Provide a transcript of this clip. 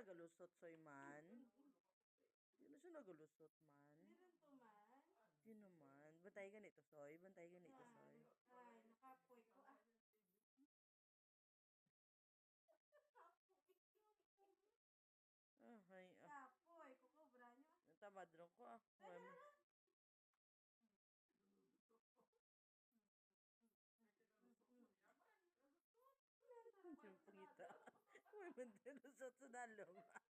nagalusot, soy man. Di na siya nagalusot man. Meron to man. Di naman. Bantay ganito, soy. Bantay ganito, soy. Ay, nakapoy ko ah. Ay, Kapoy, kukubra nyo. natamad rin ko ah. Siyempre kita. May mandalusot sa dalong.